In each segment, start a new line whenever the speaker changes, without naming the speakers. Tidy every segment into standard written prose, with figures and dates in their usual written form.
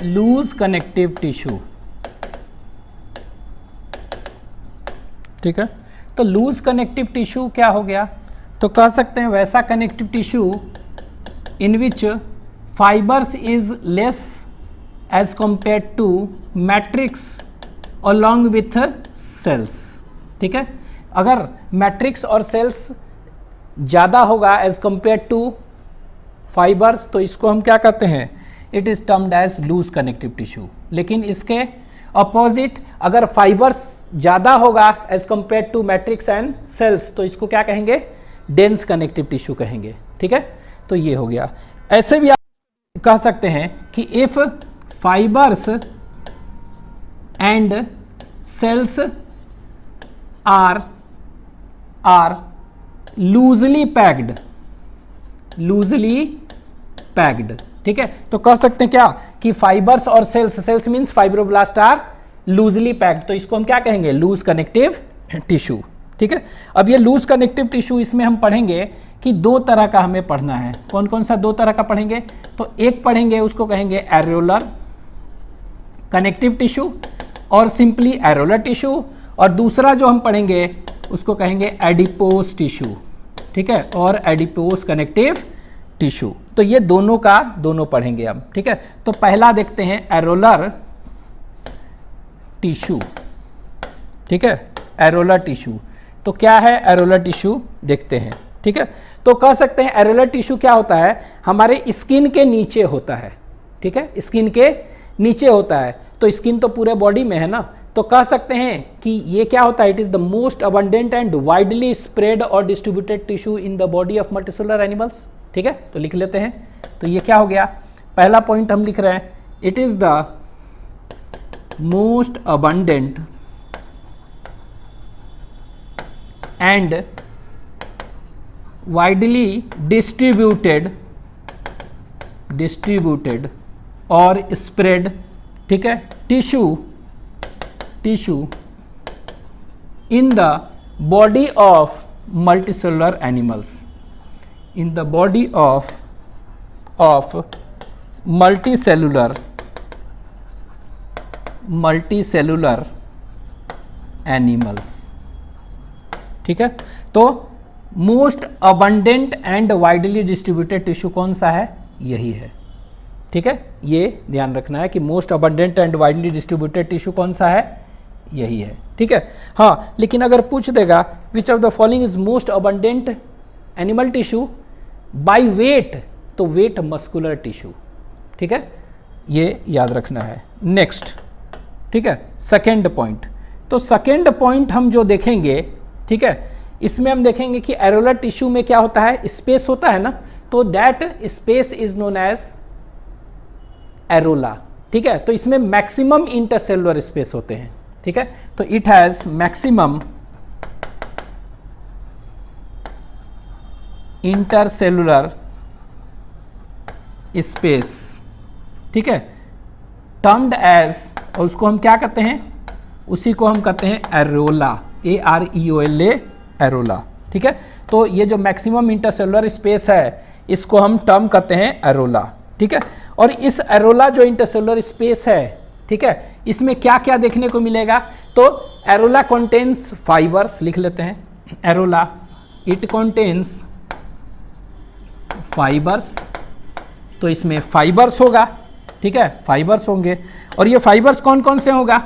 Loose connective tissue. ठीक है, तो लूज कनेक्टिव टिश्यू क्या हो गया, तो कह सकते हैं वैसा connective tissue in which fibres is less as compare to matrix along with cells. ठीक है, अगर मैट्रिक्स और सेल्स ज़्यादा होगा एज कंपेयर टू फाइबर्स तो इसको हम क्या कहते हैं, it is termed as loose connective tissue. लेकिन इसके अपोजिट अगर फाइबर्स ज़्यादा होगा as compare to matrix and cells तो इसको क्या कहेंगे, डेंस कनेक्टिव टिश्यू कहेंगे। ठीक है, तो ये हो गया। ऐसे भी आप कह सकते हैं कि if fibres and cells are loosely packed, ठीक है, तो कह सकते हैं क्या कि फाइबर्स और cells means fibroblast are loosely packed, तो इसको हम क्या कहेंगे, लूज कनेक्टिव टिश्यू। ठीक है, अब ये लूज कनेक्टिव टिश्यू इसमें हम पढ़ेंगे कि दो तरह का हमें पढ़ना है। कौन कौन सा दो तरह का पढ़ेंगे, तो एक पढ़ेंगे उसको कहेंगे एरोलर कनेक्टिव टिश्यू और सिंपली एरोलर टिश्यू, और दूसरा जो हम पढ़ेंगे उसको कहेंगे एडिपोज टिश्यू। ठीक है, और एडिपोज कनेक्टिव टिश्यू। तो ये दोनों का दोनों पढ़ेंगे हम। ठीक है, तो पहला देखते हैं एरोलर टिश्यू। ठीक है, एरोलर टिश्यू तो क्या है, एरोलर टिश्यू देखते हैं। ठीक है, तो कह सकते हैं एरोलर टिश्यू क्या होता है, हमारे स्किन के नीचे होता है। ठीक है, स्किन के नीचे होता है, तो स्किन तो पूरे बॉडी में है ना, तो कह सकते हैं कि ये क्या होता है, it is the most abundant and widely spread और distributed tissue in the body of multicellular animals. ठीक है, तो लिख लेते हैं। तो ये क्या हो गया, पहला पॉइंट हम लिख रहे हैं, it is the most abundant and widely distributed और स्प्रेड, ठीक है, tissue in the body of multicellular animals, in the body of multicellular animals. ठीक है, तो most abundant and widely distributed tissue कौन सा है, यही है। ठीक है, ये ध्यान रखना है कि most abundant and widely distributed tissue कौन सा है, यही है। ठीक है, हाँ, लेकिन अगर पूछ देगा which of the following is most abundant animal tissue by weight, तो वेट मस्कुलर टिश्यू। ठीक है, ये याद रखना है। नेक्स्ट, ठीक है, सेकेंड पॉइंट, तो सेकेंड पॉइंट हम जो देखेंगे, ठीक है, इसमें हम देखेंगे कि एरोलर टिश्यू में क्या होता है, स्पेस होता है ना, तो that space is known as areola. ठीक है, तो इसमें मैक्सिमम इंटरसेलुलर स्पेस होते हैं। ठीक है, तो it has maximum intercellular space. ठीक है, टर्म्ड एज, और उसको हम क्या कहते हैं, उसी को हम कहते हैं एरोला, AREOLA, एरोला। ठीक है, तो ये जो मैक्सिमम इंटरसेलुलर स्पेस है इसको हम टर्म कहते हैं एरोला। ठीक है, और इस एरोला जो इंटरसेलुलर स्पेस है, ठीक है, इसमें क्या क्या देखने को मिलेगा, तो एरोला कंटेन्स फाइबर्स, लिख लेते हैं, एरोला इट कंटेन्स फाइबर्स, तो इसमें फाइबर्स होगा। ठीक है, फाइबर्स होंगे, और ये फाइबर्स कौन कौन से होगा,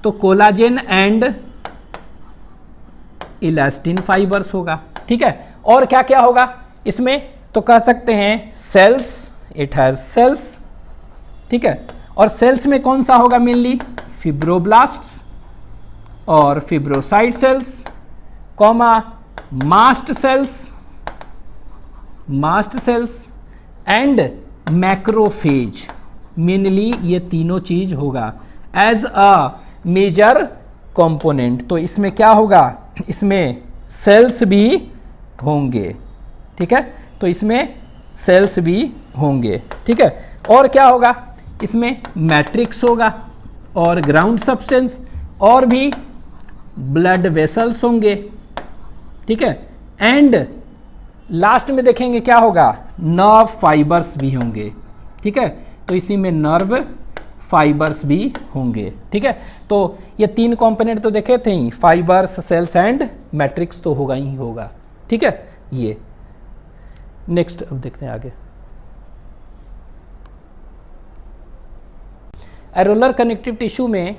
तो कोलाजेन एंड इलास्टिन फाइबर्स होगा। ठीक है, और क्या क्या होगा इसमें, तो कह सकते हैं सेल्स, इट हैज सेल्स। ठीक है, और सेल्स में कौन सा होगा, मेनली फिब्रोब्लास्ट्स और fibrocyte cells, comma mast cells and macrophage, mainly ये तीनों चीज होगा एज अ मेजर कंपोनेंट। तो इसमें क्या होगा, इसमें सेल्स भी होंगे। ठीक है, तो इसमें सेल्स भी होंगे। ठीक है, और क्या होगा, इसमें मैट्रिक्स होगा और ग्राउंड सब्सटेंस और भी ब्लड वेसल्स होंगे। ठीक है, एंड लास्ट में देखेंगे क्या होगा, नर्व फाइबर्स भी होंगे। ठीक है, तो इसी में नर्व फाइबर्स भी होंगे। ठीक है, तो ये 3 कंपोनेंट तो देखे थे ही, फाइबर्स, सेल्स एंड मैट्रिक्स तो होगा ही होगा। ठीक है, ये नेक्स्ट अब देखते हैं आगे। एरोलर कनेक्टिव टिश्यू में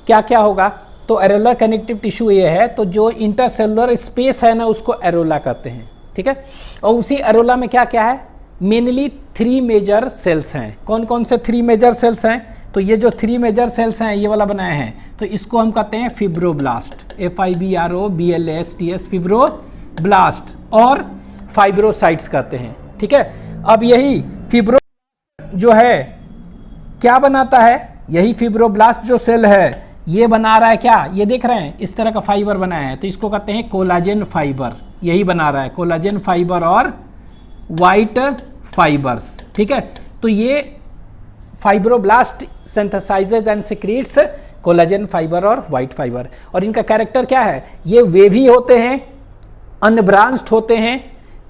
क्या क्या होगा, तो एरोलर कनेक्टिव टिश्यू ये है, तो जो इंटरसेलुलर स्पेस है ना उसको एरोला कहते हैं। ठीक है, और उसी एरोला में क्या क्या है, मेनली 3 मेजर सेल्स हैं। कौन कौन से 3 मेजर सेल्स हैं, तो ये जो 3 मेजर सेल्स हैं ये वाला बनाए हैं, तो इसको हम कहते हैं फिब्रोब्लास्ट, FIBROBLASTS, फिब्रोब्लास्ट, और फाइब्रोसाइट्स कहते हैं। ठीक है, अब यही फिब्रो जो है क्या बनाता है, यही फिब्रोब्लास्ट जो सेल है ये बना रहा है क्या, ये देख रहे हैं इस तरह का फाइबर बनाया है, तो इसको कहते हैं कोलाजन फाइबर, यही बना रहा है कोलाजन फाइबर और वाइट फाइबर्स। ठीक है, तो ये fibroblast सिंथेसाइजेज and secretes collagen fibre और वाइट फाइबर, और इनका कैरेक्टर क्या है, ये वेवी होते हैं, अनब्रांच्ड होते हैं,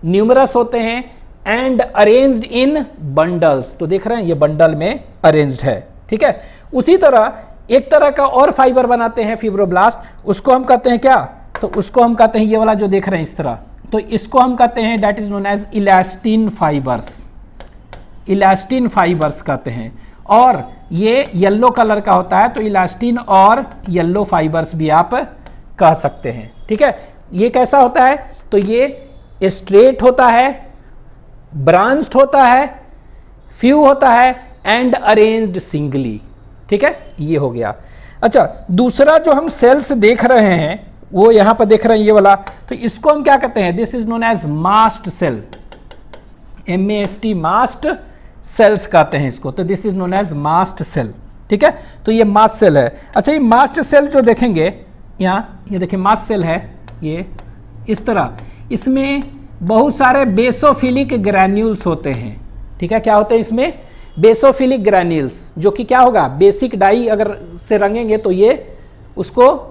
न्यूमरस होते हैं, एंड अरेंज्ड इन बंडल्स। तो देख रहे हैं ये बंडल में अरेंज्ड है। ठीक है, उसी तरह एक तरह का और फाइबर बनाते हैं फिब्रोब्लास्ट, उसको हम कहते हैं क्या, तो उसको हम कहते हैं ये वाला जो देख रहे हैं इस तरह, तो इसको हम कहते हैं that is known as elastin fibres, elastin fibres कहते हैं। और ये येलो कलर का होता है, तो इलास्टिन और येलो फाइबर्स भी आप कह सकते हैं। ठीक है, ये कैसा होता है, तो ये स्ट्रेट होता है, ब्रांच्ड होता है, फ्यू होता है, एंड अरेंज्ड सिंगली। ठीक है, ये हो गया। अच्छा, दूसरा जो हम सेल्स देख रहे हैं वो यहां पर देख रहे हैं ये वाला, तो इसको हम क्या कहते हैं, this is known as mast cell, MAST, mast cells कहते हैं इसको, तो this is known as mast cell. ठीक है, तो ये मास्ट सेल है। अच्छा, ये मास्ट सेल जो देखेंगे यहाँ, ये देखिए मास्ट सेल है ये इस तरह, इसमें बहुत सारे बेसोफिलिक ग्रैन्यूल्स होते हैं। ठीक है, क्या होते हैं इसमें, बेसोफिलिक ग्रैन्यूल्स, जो कि क्या होगा, बेसिक डाई अगर से रंगेंगे तो ये उसको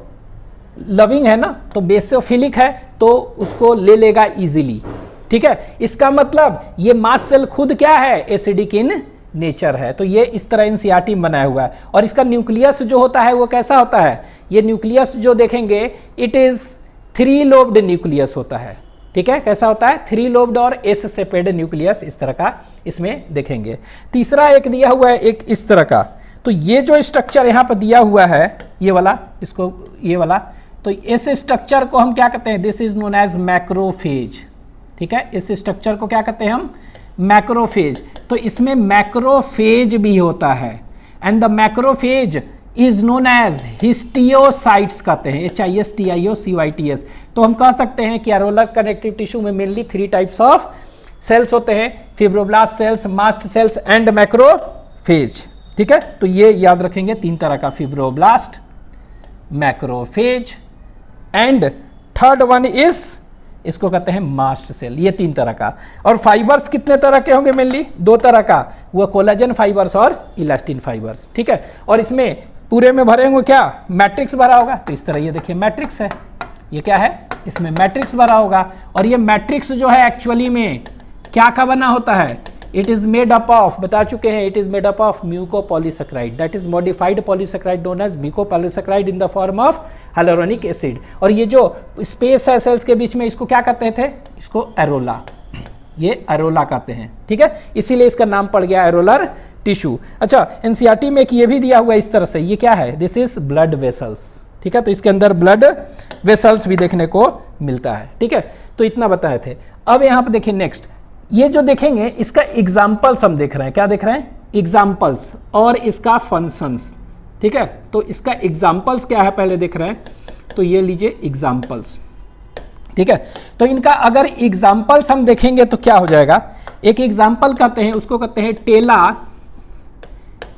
लविंग है ना, तो बेसोफिलिक है तो उसको ले लेगा इजीली। ठीक है, इसका मतलब ये मास्ट सेल खुद क्या है, एसिडिक इन नेचर है, तो ये इस तरह NCERT में बनाया हुआ है। और इसका न्यूक्लियस जो होता है वो कैसा होता है, ये न्यूक्लियस जो देखेंगे इट इज 3 लोब्ड न्यूक्लियस होता है। ठीक है, कैसा होता है, 3 लोब्ड और S शेपेड न्यूक्लियस इस तरह का इसमें देखेंगे। तीसरा एक दिया हुआ है एक इस तरह का, तो ये जो स्ट्रक्चर यहाँ पर दिया हुआ है ये वाला, इसको ये वाला, तो इस स्ट्रक्चर को हम क्या कहते हैं, this is known as macrophage. ठीक है, इस स्ट्रक्चर को क्या कहते हैं हम, मैक्रोफेज। तो इसमें मैक्रोफेज भी होता है, and the macrophage is known as histiocytes कहते हैं, HISTIOCYTS। तो हम कह सकते हैं कि एरोलर कनेक्टिव टिश्यू में मेनली 3 टाइप्स ऑफ सेल्स होते हैं, fibroblast cells, mast cells and macrophage. ठीक है, तो ये याद रखेंगे 3 तरह का, fibroblast, macrophage and third one is, इसको कहते हैं मास्ट सेल। ये 3 तरह का। और फाइबर्स कितने तरह के होंगे, मेनली 2 तरह का, वो कोलाजन फाइबर्स और इलास्टिन फाइबर्स। ठीक है, और इसमें पूरे में भरे होंगे क्या, मैट्रिक्स भरा होगा, तो इस तरह ये देखिए मैट्रिक्स है, ये क्या है, इसमें मैट्रिक्स भरा होगा। और ये मैट्रिक्स जो है एक्चुअली में क्या का बना होता है, it is made up of, बता चुके हैं, it is made up of mucopolysaccharide, that is modified polysaccharide known as mucopolysaccharide in the form of hyaluronic acid. और ये जो स्पेस है सेल्स के बीच में, इसको क्या कहते थे, इसको एरोला, ये एरोला कहते हैं। ठीक है, इसीलिए इसका नाम पड़ गया एरोलर टिश्यू। अच्छा, NCERT में एक ये भी दिया हुआ है इस तरह से, ये क्या है, दिस इज ब्लड वेसल्स। ठीक है, तो इसके अंदर ब्लड वेसल्स भी देखने को मिलता है। ठीक है, तो इतना बताए थे। अब यहाँ पे देखिए नेक्स्ट, ये जो देखेंगे इसका एग्जाम्पल्स हम देख रहे हैं, क्या देख रहे हैं, एग्जाम्पल्स और इसका फंक्शंस। ठीक है, तो इसका एग्जाम्पल्स क्या है पहले देख रहे हैं, तो ये लीजिए एग्जाम्पल्स। ठीक है, तो इनका अगर एग्जाम्पल्स हम देखेंगे तो क्या हो जाएगा, एक एग्जाम्पल कहते हैं, उसको कहते हैं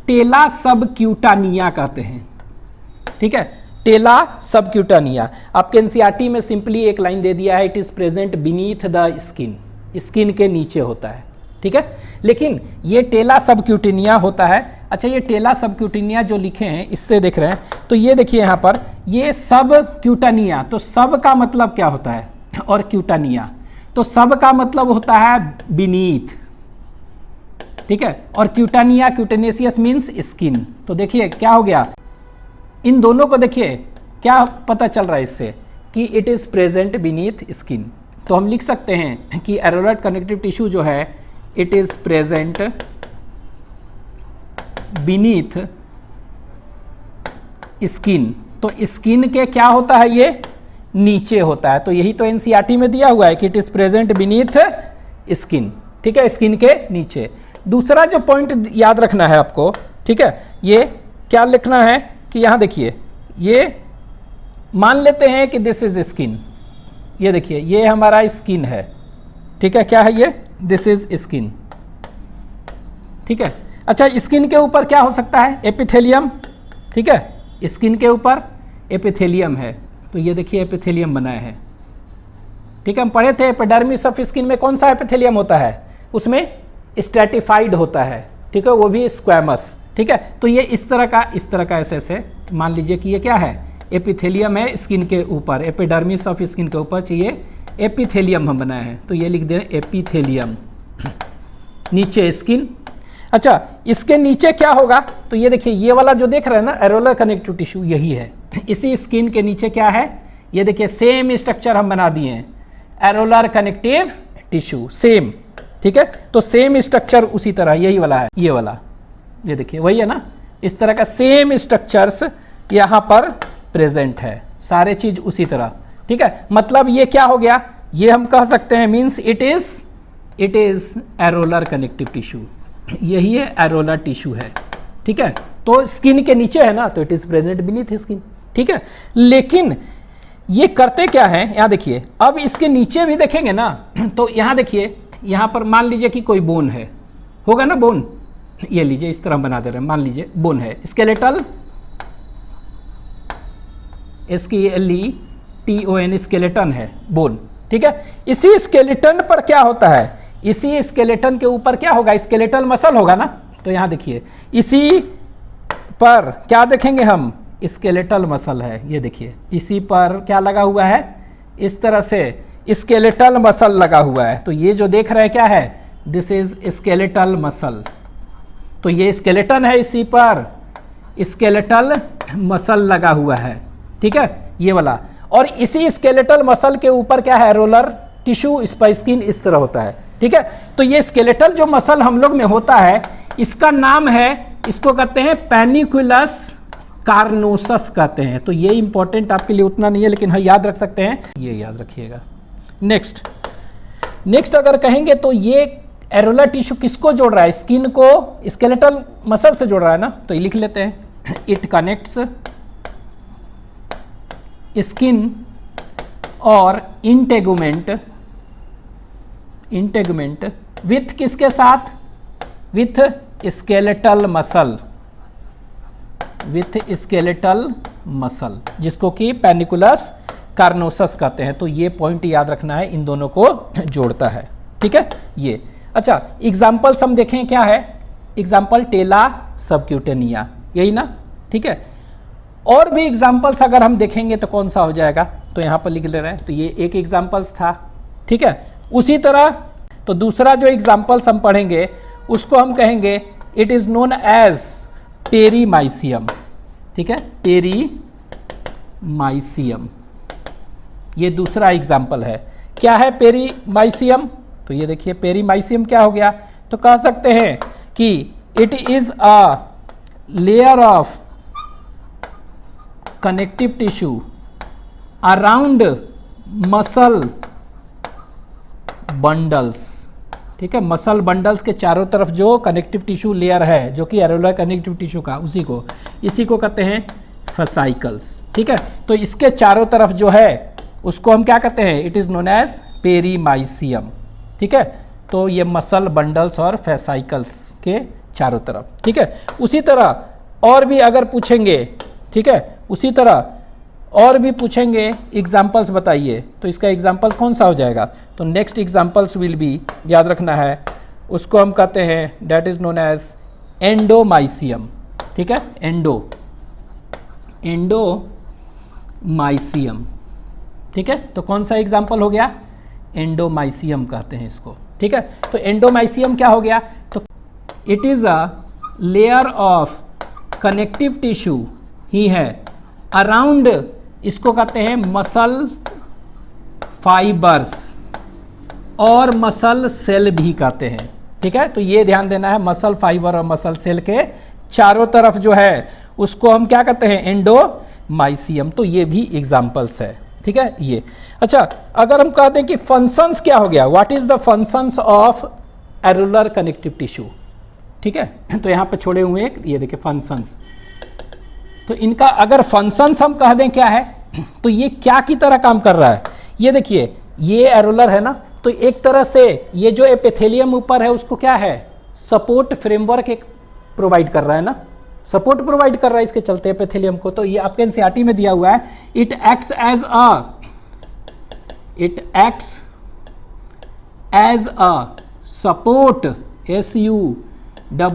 टेला सबक्यूटानिया कहते हैं। ठीक है, टेला सबक्यूटानिया। आपके NCERT में सिंपली एक लाइन दे दिया है, it is present beneath the skin, skin के नीचे होता है। ठीक है, लेकिन ये टेला सबक्यूटेनिया होता है। अच्छा, ये टेला सबक्यूटेनिया जो लिखे हैं इससे देख रहे हैं, तो ये देखिए यहाँ पर, ये सबक्यूटानिया, तो सब का मतलब क्या होता है, और क्यूटानिया, तो सब का मतलब होता है बीनीथ, ठीक है, और क्यूटानिया, क्यूटेनेसियस मीन्स स्किन। तो देखिए क्या हो गया, इन दोनों को देखिए क्या पता चल रहा है इससे कि it is present beneath skin. तो हम लिख सकते हैं कि एरोलर कनेक्टिव टिश्यू जो है it is present beneath skin. तो स्किन के क्या होता है, ये नीचे होता है। तो यही तो एनसीईआरटी में दिया हुआ है कि it is present beneath skin, ठीक है, स्किन के नीचे। दूसरा जो पॉइंट याद रखना है आपको, ठीक है, ये क्या लिखना है कि यहां देखिए, ये मान लेते हैं कि दिस इज स्किन, ये देखिए ये हमारा स्किन है, ठीक है, क्या है ये, दिस इज स्किन, ठीक है। अच्छा, स्किन के ऊपर क्या हो सकता है, एपिथेलियम, ठीक है, स्किन के ऊपर एपिथेलियम है। तो ये देखिए एपिथेलियम बनाया है, ठीक है। हम पढ़े थे एपिडर्मिस ऑफ स्किन में कौन सा एपिथेलियम होता है, उसमें स्ट्रैटिफाइड होता है, ठीक है, वो भी स्क्वैमस, ठीक है। तो ये इस तरह का ऐसे मान लीजिए कि ये क्या है, एपिथेलियम है स्किन के ऊपर, एपिडर्मिस ऑफ स्किन के ऊपर चाहिए एपिथेलियम हम बनाए हैं, तो ये लिख दे रहे एपिथेलियम, नीचे स्किन। अच्छा, इसके नीचे क्या होगा, तो ये देखिए ये वाला जो देख रहे हैं ना एरोलर कनेक्टिव टिश्यू, यही है। इसी स्किन के नीचे क्या है, ये देखिए सेम स्ट्रक्चर हम बना दिए हैं, एरोलर कनेक्टिव टिश्यू सेम, ठीक है। तो सेम स्ट्रक्चर उसी तरह यही वाला है, ये वाला, ये देखिए वही है ना, इस तरह का सेम स्ट्रक्चर्स यहाँ पर प्रेजेंट है, सारे चीज उसी तरह, ठीक है। मतलब ये क्या हो गया, ये हम कह सकते हैं means it is areolar connective tissue, यही है एरोलर टिश्यू है, ठीक है। तो स्किन के नीचे है ना, तो it is present beneath skin, ठीक है। लेकिन ये करते क्या है, यहाँ देखिए, अब इसके नीचे भी देखेंगे ना, तो यहाँ देखिए, यहाँ पर मान लीजिए कि कोई बोन है, होगा ना बोन, ये लीजिए इस तरह बना दे रहे हैं, मान लीजिए बोन है, स्केलेटल, SKELETON स्केलेटन है बोन, ठीक है। इसी स्केलेटन पर क्या होता है, इसी स्केलेटन के ऊपर क्या होगा, स्केलेटल मसल होगा ना। तो यहां देखिए इसी पर क्या देखेंगे हम, स्केलेटल मसल है, ये देखिए इसी पर क्या लगा हुआ है, इस तरह से स्केलेटल मसल लगा हुआ है। तो ये जो देख रहे हैं क्या है, दिस इज स्केलेटल मसल। तो ये स्केलेटन है, इसी पर स्केलेटल मसल लगा हुआ है, ठीक है, ये वाला। और इसी स्केलेटल मसल के ऊपर क्या है, रोलर टिश्यू, इस पर स्किन इस तरह होता है, ठीक है। तो ये स्केलेटल जो मसल हम लोग में होता है, इसका नाम है, इसको कहते हैं पैनिकुलस कार्नोसस कहते हैं। तो ये इंपॉर्टेंट आपके लिए उतना नहीं है, लेकिन हाँ याद रख सकते हैं, ये याद रखिएगा। नेक्स्ट अगर कहेंगे तो ये एरोलर टिश्यू किसको जोड़ रहा है, स्किन को स्केलेटल मसल से जोड़ रहा है ना, तो ये लिख लेते हैं, इट कनेक्ट्स स्किन और इंटेगुमेंट विथ किसके साथ, विथ स्केलेटल मसल, जिसको कि पैनिकुलस कार्नोसस कहते हैं। तो ये पॉइंट याद रखना है, इन दोनों को जोड़ता है, ठीक है ये। अच्छा, एग्जाम्पल्स हम देखें क्या है, एग्जाम्पल टेला सबक्यूटेनिया, यही ना, ठीक है। और भी एग्जाम्पल्स अगर हम देखेंगे तो कौन सा हो जाएगा, तो यहाँ पर लिख ले रहे हैं, तो ये एक एग्जाम्पल्स था, ठीक है। उसी तरह तो दूसरा जो एग्जाम्पल्स हम पढ़ेंगे उसको हम कहेंगे it is known as perimysium, ठीक है, पेरीमाइसियम, ये दूसरा एग्जाम्पल है। क्या है पेरीमाइसियम, तो ये देखिए पेरीमाइसियम क्या हो गया, तो कह सकते हैं कि it is a layer of connective tissue around muscle bundles, ठीक है, मसल बंडल्स के चारों तरफ जो कनेक्टिव टिश्यू लेयर है, जो कि एरोलर कनेक्टिव टिश्यू का, इसी को कहते हैं फसाइकल्स, ठीक है। तो इसके चारों तरफ जो है उसको हम क्या कहते हैं, it is known as perimysium, ठीक है। तो ये मसल बंडल्स और फैसाइकल्स के चारों तरफ, ठीक है। उसी तरह और भी अगर पूछेंगे, ठीक है, उसी तरह और भी पूछेंगे एग्जाम्पल्स बताइए, तो इसका एग्जाम्पल कौन सा हो जाएगा, तो नेक्स्ट एग्जाम्पल्स विल बी, याद रखना है, उसको हम कहते हैं that is known as endomysium, ठीक है, एंडोमाइसियम, ठीक है। तो कौन सा एग्जाम्पल हो गया, एंडोमाइसियम कहते हैं इसको, ठीक है। तो एंडोमाइसियम क्या हो गया, तो it is a layer of connective tissue ही है अराउंड, इसको कहते हैं मसल फाइबर्स और मसल सेल भी कहते हैं। ठीक है, तो ये ध्यान देना है, मसल फाइबर और मसल सेल के चारों तरफ जो है उसको हम क्या कहते हैं, एंडोमाइसियम। तो ये भी एग्जांपल्स है। ठीक है, ये अच्छा, अगर हम कहते हैं कि फंक्शंस क्या हो गया, what is the functions of areolar connective tissue. ठीक है, तो यहाँ पे छोड़े हुए ये देखिए फंक्शंस, तो इनका अगर फंक्शंस हम कह दें क्या है, तो ये क्या की तरह काम कर रहा है। ये देखिए, ये एरुलर है ना, तो एक तरह से ये जो एपिथेलियम ऊपर है उसको क्या है, सपोर्ट फ्रेमवर्क एक प्रोवाइड कर रहा है ना, सपोर्ट प्रोवाइड कर रहा है इसके चलते एपिथेलियम को। तो ये आपके एनसीईआरटी में दिया हुआ है, it acts as a support,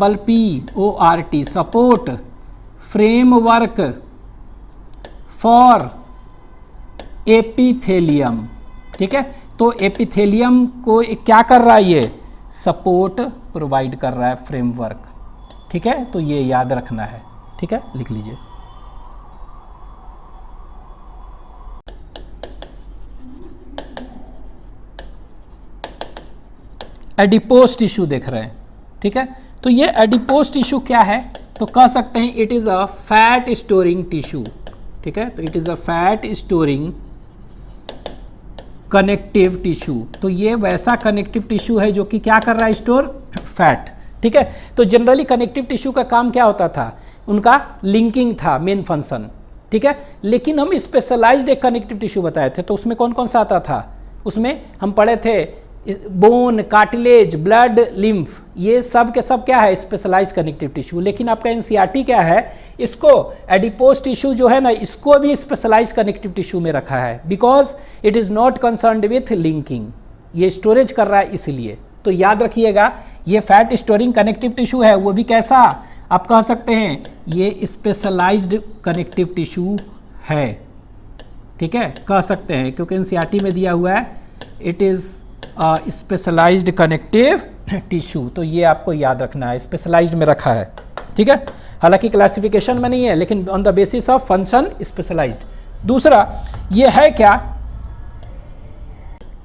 SUPPORT, support framework for epithelium. ठीक है, तो एपिथेलियम को क्या कर रहा है, ये सपोर्ट प्रोवाइड कर रहा है, फ्रेमवर्क। ठीक है, तो ये याद रखना है। ठीक है, लिख लीजिए। एडिपोज टिश्यू देख रहे हैं। ठीक है, तो ये एडिपोज टिश्यू क्या है, तो कह सकते हैं it is a fat storing tissue. ठीक है, तो it is a fat storing connective tissue. तो ये वैसा कनेक्टिव टिश्यू है जो कि क्या कर रहा है, स्टोर फैट। ठीक है, तो जनरली कनेक्टिव टिश्यू का काम क्या होता था, उनका लिंकिंग था मेन फंक्शन। ठीक है, लेकिन हम स्पेशलाइज्ड एक कनेक्टिव टिश्यू बताए थे, तो उसमें कौन कौन सा आता था, उसमें हम पढ़े थे बोन, कार्टिलेज, ब्लड, लिम्फ, ये सब के सब क्या है, स्पेशलाइज्ड कनेक्टिव टिश्यू। लेकिन आपका एनसीईआरटी क्या है, इसको एडिपोज टिश्यू जो है ना, इसको भी स्पेशलाइज्ड कनेक्टिव टिश्यू में रखा है, because it is not concerned with linking, ये स्टोरेज कर रहा है इसलिए। तो याद रखिएगा, ये फैट स्टोरिंग कनेक्टिव टिश्यू है, वो भी कैसा आप कह सकते हैं, ये स्पेशलाइज्ड कनेक्टिव टिश्यू है। ठीक है, कह सकते हैं, क्योंकि एनसीईआरटी में दिया हुआ है it is specialised connective tissue. तो ये आपको याद रखना है, स्पेशलाइज्ड में रखा है। ठीक है, हालांकि क्लासिफिकेशन में नहीं है, लेकिन on the basis of function specialised. दूसरा ये है क्या,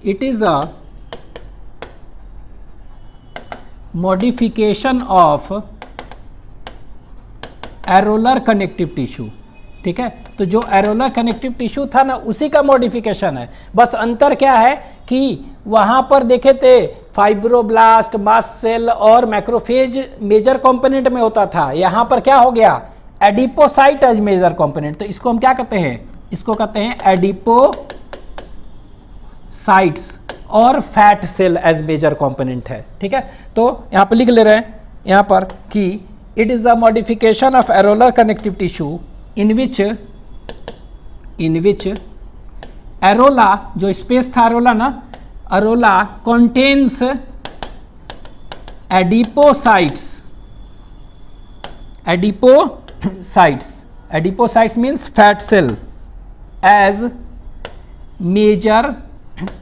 it is a modification of areolar connective tissue. ठीक है, तो जो एरोलर कनेक्टिव टिश्यू था ना, उसी का मॉडिफिकेशन है। बस अंतर क्या है कि वहां पर देखे थे फाइब्रोब्लास्ट, मास्ट सेल और मैक्रोफेज मेजर कंपोनेंट में होता था, यहां पर क्या हो गया, एडिपोसाइट एज मेजर कंपोनेंट। तो इसको हम क्या कहते हैं, इसको कहते हैं एडिपोसाइट्स और fat cell as major component है। ठीक है, तो यहां पर लिख ले रहे हैं यहां पर कि it is a modification of areolar connective tissue in which areola, जो स्पेस था एरोला ना, areola contains adipocytes means fat cell as major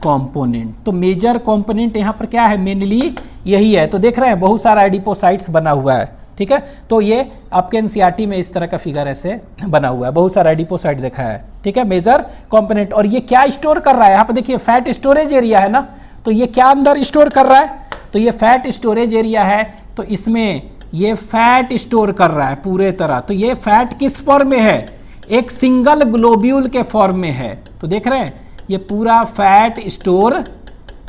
component. तो मेजर कंपोनेंट यहाँ पर क्या है, मेनली यही है। तो देख रहे हैं बहुत सारा एडिपोसाइट्स बना हुआ है। ठीक है, तो ये आपके एनसीईआरटी में इस तरह का फिगर ऐसे बना हुआ है, बहुत सारा एडिपोसाइट देखा है। ठीक है, मेजर कंपोनेंट। और ये क्या स्टोर कर रहा है, यहाँ पे देखिए फैट स्टोरेज एरिया है ना, तो ये क्या अंदर स्टोर कर रहा है, तो ये फैट स्टोरेज एरिया है, तो इसमें ये फैट स्टोर कर रहा है पूरे तरह। तो ये फैट किस फॉर्म में है, एक सिंगल ग्लोब्यूल के फॉर्म में है। तो देख रहे हैं ये पूरा फैट स्टोर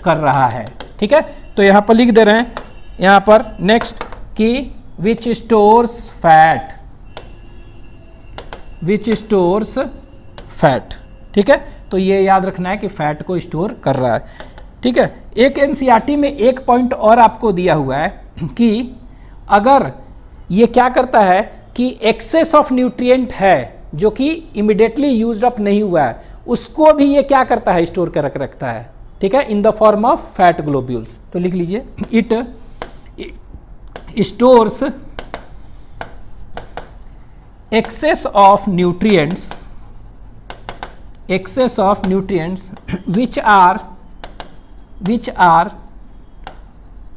कर रहा है। ठीक है, तो यहाँ पर लिख दे रहे हैं यहाँ पर नेक्स्ट कि which stores fat। ठीक है, तो ये याद रखना है कि फैट को स्टोर कर रहा है। ठीक है, एक एनसीईआरटी में एक पॉइंट और आपको दिया हुआ है कि अगर ये क्या करता है कि एक्सेस ऑफ न्यूट्रिएंट है जो कि इमिडिएटली यूज्ड अप नहीं हुआ है, उसको भी ये क्या करता है, स्टोर कर रखता है। ठीक है, in the form of fat globules. तो लिख लीजिए, it stores excess of nutrients which are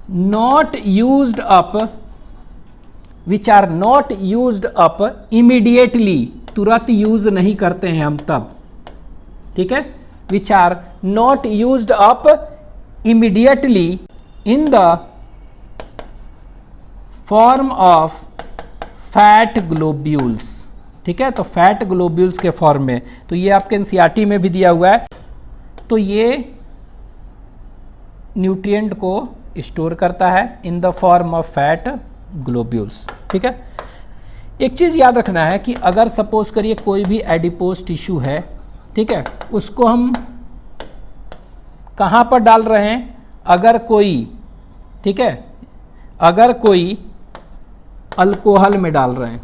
not used up which are not used up immediately, तुरंत यूज नहीं करते हैं हम तब, ठीक है, which are not used up immediately in the form of fat globules, ठीक है, तो फैट ग्लोब्यूल्स के फॉर्म में, तो ये आपके एनसीईआरटी में भी दिया हुआ है। तो ये न्यूट्रिएंट को स्टोर करता है in the form of fat globules, ठीक है। एक चीज़ याद रखना है कि अगर सपोज करिए कोई भी एडिपोज टिश्यू है, ठीक है, उसको हम कहाँ पर डाल रहे हैं, अगर कोई, ठीक है, अगर कोई अल्कोहल में डाल रहे हैं,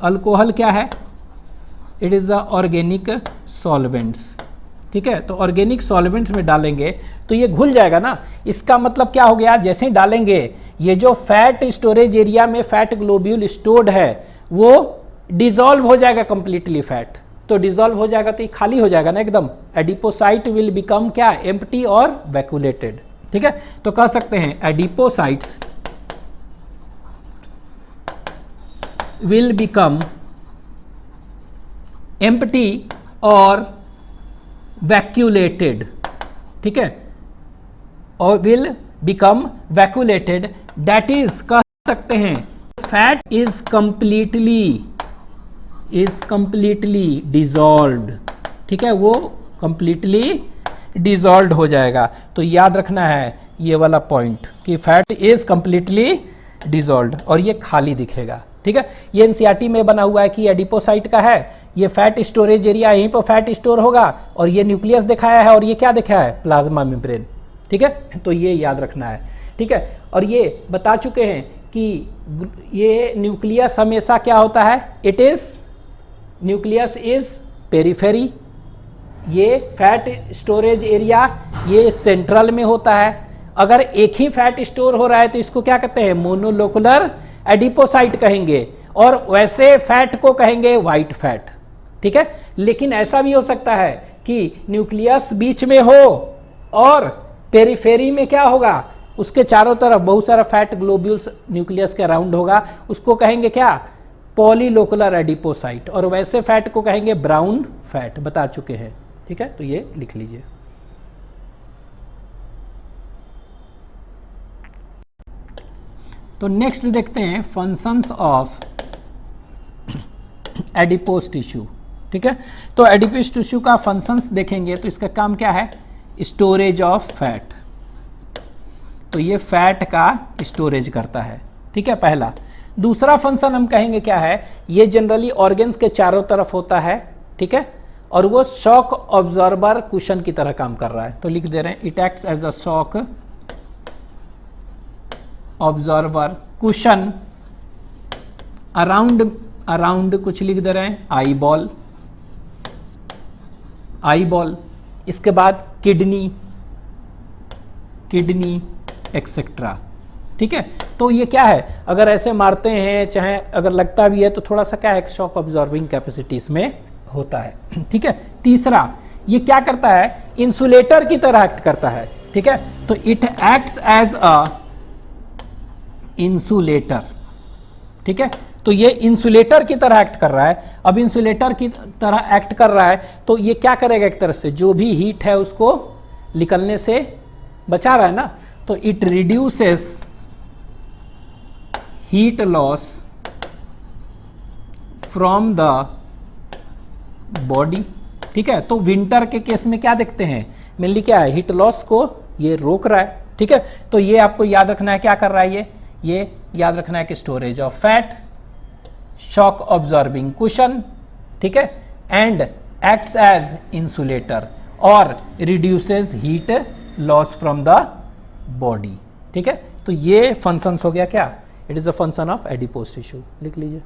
अल्कोहल क्या है, it is a organic solvents, ठीक है, तो ऑर्गेनिक सॉल्वेंट्स में डालेंगे तो ये घुल जाएगा ना। इसका मतलब क्या हो गया, जैसे ही डालेंगे ये जो फैट स्टोरेज एरिया में फैट ग्लोब्यूल स्टोर्ड है वो डिसॉल्व हो जाएगा कंप्लीटली, फैट तो डिसॉल्व हो जाएगा तो ये खाली हो जाएगा ना एकदम। एडिपोसाइट विल बिकम क्या, एम्प्टी और वैक्यूलेटेड, ठीक है। तो कह सकते हैं एडिपोसाइट्स विल बिकम एम्प्टी और वैक्यूलेटेड, ठीक है, और will become vacuolated, that is कह सकते हैं फैट इज कंप्लीटली डिसॉल्व्ड, ठीक है, वो कंप्लीटली डिसॉल्व्ड हो जाएगा। तो याद रखना है ये वाला पॉइंट कि फैट इज कंप्लीटली डिसॉल्व्ड और ये खाली दिखेगा, ठीक है। ये एनसीईआरटी में बना हुआ है कि एडिपोसाइट का है, ये फैट स्टोरेज एरिया, यहीं पर फैट स्टोर होगा, और ये न्यूक्लियस दिखाया है और ये क्या दिखाया है, प्लाज्मा मेम्ब्रेन, ठीक है। तो ये याद रखना है, ठीक है। और ये बता चुके हैं कि ये न्यूक्लियस हमेशा क्या होता है, it is nucleus is periphery, ये फैट स्टोरेज एरिया ये सेंट्रल में होता है। अगर एक ही फैट स्टोर हो रहा है तो इसको क्या कहते हैं, मोनोलोकुलर एडिपोसाइट कहेंगे, और वैसे फैट को कहेंगे वाइट फैट, ठीक है। लेकिन ऐसा भी हो सकता है कि न्यूक्लियस बीच में हो और पेरिफेरी में क्या होगा, उसके चारों तरफ बहुत सारा फैट ग्लोब्यूल्स न्यूक्लियस के अराउंड होगा, उसको कहेंगे क्या, पॉलीलोकुलर एडिपोसाइट, और वैसे फैट को कहेंगे ब्राउन फैट, बता चुके हैं, ठीक है। तो ये लिख लीजिए। तो नेक्स्ट देखते हैं फंक्शंस ऑफ एडिपोज टिश्यू, ठीक है। तो एडिपोज टिश्यू का फंक्शंस देखेंगे तो इसका काम क्या है, स्टोरेज ऑफ फैट, तो ये फैट का स्टोरेज करता है, ठीक है, पहला। दूसरा फंक्शन हम कहेंगे क्या है, ये जनरली ऑर्गन्स के चारों तरफ होता है, ठीक है, और वो शॉक ऑब्जॉर्बर कुशन की तरह काम कर रहा है। तो लिख दे रहे हैं it acts as a shock absorber cushion around कुछ लिख दे रहे हैं, आई बॉल, इसके बाद किडनी एक्सेट्रा, ठीक है। तो ये क्या है, अगर ऐसे मारते हैं चाहे अगर लगता भी है तो थोड़ा सा क्या है, शॉक ऑब्जॉर्बिंग कैपेसिटी इसमें होता है, ठीक है। तीसरा ये क्या करता है, इंसुलेटर की तरह एक्ट करता है, ठीक है। तो it acts as a insulator, ठीक है। तो ये इंसुलेटर की तरह एक्ट कर रहा है। अब इंसुलेटर की तरह एक्ट कर रहा है तो ये क्या करेगा, एक तरह से जो भी हीट है उसको निकलने से बचा रहा है ना, तो it reduces heat loss from the body, ठीक है। तो विंटर के केस में क्या देखते हैं, मेनली क्या है, हीट लॉस को ये रोक रहा है, ठीक है। तो ये आपको याद रखना है क्या कर रहा है, ये याद रखना है कि storage of fat, shock absorbing cushion, ठीक है, एंड एक्ट्स एज इंसुलेटर और reduces heat loss from the body, ठीक है। तो ये फंक्शंस हो गया क्या, it is a function of adipose tissue, लिख लीजिए।